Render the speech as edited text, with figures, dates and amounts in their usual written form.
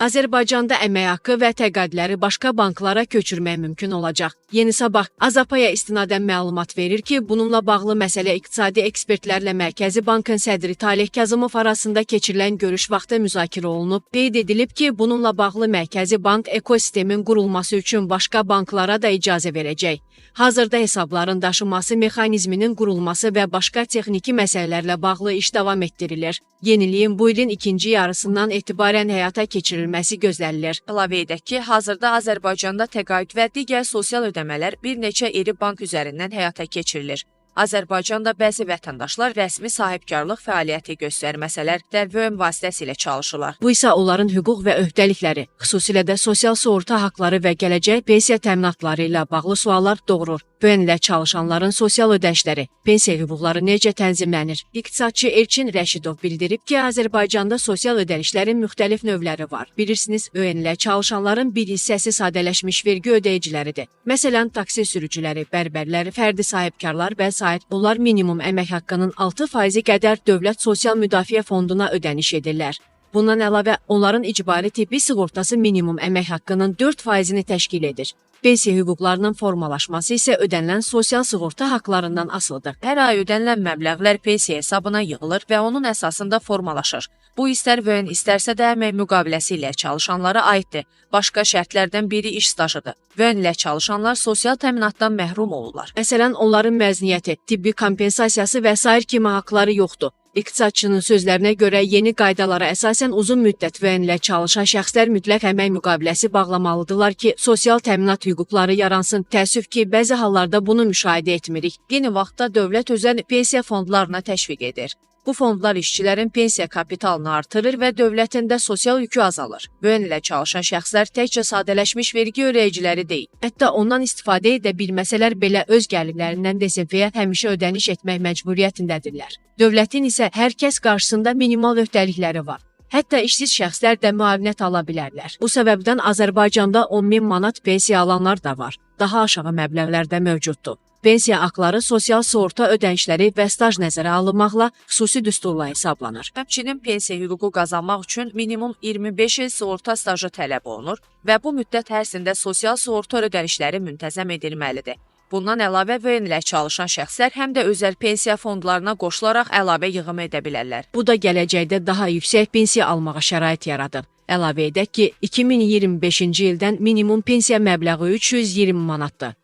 Azərbaycanda əmək haqqı və təqaüdləri başqa banklara köçürmək mümkün olacaq. Yeni Sabah Azapaya istinadən məlumat verir ki, bununla bağlı məsələ iqtisadi ekspertlərlə Mərkəzi Bankın sədri Taleh Kazımov arasında keçirilən görüş vaxtı müzakirə olunub. Qeyd edilib ki, bununla bağlı Mərkəzi Bank ekosistemin qurulması üçün başqa banklara da icazə verəcək. Hazırda hesabların daşınması mexanizminin qurulması və başqa texniki məsələlərlə bağlı iş davam etdirilir. Yeniliyin bu ilin ikinci yarısından etibarən həyata keçirilməsi gözlənilir. Əlavə edək ki, hazırda Azərbaycanda təqaüd və digər sosial ödəmələr bir neçə iri bank üzərindən həyata keçirilir. Azərbaycanda bəzi vətəndaşlar rəsmi sahibkarlıq fəaliyyəti göstərməsələr də VÖM vasitəsilə çalışırlar. Bu isə onların hüquq və öhdəlikləri, xüsusilə də sosial sığorta haqqları və gələcək pensiya təminatları ilə bağlı suallar doğurur. VÖM ilə çalışanların sosial ödənişləri, pensiya hüquqları necə tənzimlənir? İqtisadçı Elçin Rəşidov bildirib ki, Azərbaycanda sosial ödənişlərin müxtəlif növləri var. Bilirsiniz, VÖM ilə çalışanların bir hissəsi sadələşmiş vergi ödəyiciləridir. Məsələn, taksi sürücüləri, bərbərlər, fərdi sahibkarlar və bunlar minimum əmək haqqının 6% qədər Dövlət Sosial Müdafiə Fonduna ödəniş edirlər. Bundan əlavə, onların icbari tibbi sığortası minimum əmək haqqının 4%-ni təşkil edir. Pensiya hüquqlarının formalaşması isə ödənilən sosial sığorta haqlarından asılıdır. Hər ay ödənilən məbləğlər pensiya hesabına yığılır və onun əsasında formalaşır. Bu istər VÖN, istərsə də əmək müqaviləsi ilə çalışanlara aiddir. Başqa şərtlərdən biri iş stajıdır. VÖN ilə çalışanlar sosial təminatdan məhrum olurlar. Məsələn, onların məzuniyyəti, tibbi kompensasiyası və sair kimi haqları yoxdur. İqtisadçının sözlərinə görə yeni qaydalara əsasən uzun müddət VÖN ilə çalışan şəxslər mütləq əmək müqaviləsi bağlamalıdırlar ki, sosial təminat hüquqları yaransın. Təəssüf ki, bəzi hallarda bunu müşahidə etmirik. Yeni vaxtda dövlət özəl pensiya fondlarına təşviq edir. Bu fondlar işçilərin pensiya kapitalını artırır və dövlətin də sosial yükü azalır. VÖN ilə çalışan şəxslər təkcə sadələşmiş vergi ödəyiciləri deyil. Hətta ondan istifadə edə bilməsələr belə öz gəlirlərindən desinfiyat həmişə ödəniş etmək məcburiyyətindədirlər. Dövlətin isə hər kəs qarşısında minimal öhdəlikləri var. Hətta işsiz şəxslər də müavinət ala bilərlər. Bu səbəbdən Azərbaycanda 10.000 manat pensiya alanlar da var. Daha aşağı məbləğlərdə mövcuddur. Pensiya haqları sosial sığorta ödənişləri və staj nəzərə alınmaqla xüsusi düsturla hesablanır. Həmçinin pensiya hüququ qazanmaq üçün minimum 25 il sığorta stajı tələb olunur və bu müddət ərzində sosial sığorta ödənişləri müntəzəm edilməlidir. Bundan əlavə VÖN ilə çalışan şəxslər həm də özəl pensiya fondlarına qoşularaq əlavə yığımı edə bilərlər. Bu da gələcəkdə daha yüksək pensiya almağa şərait yaradır. Əlavə edək ki, 2025-ci ildən minimum pensiya məbləği 320 manatdır.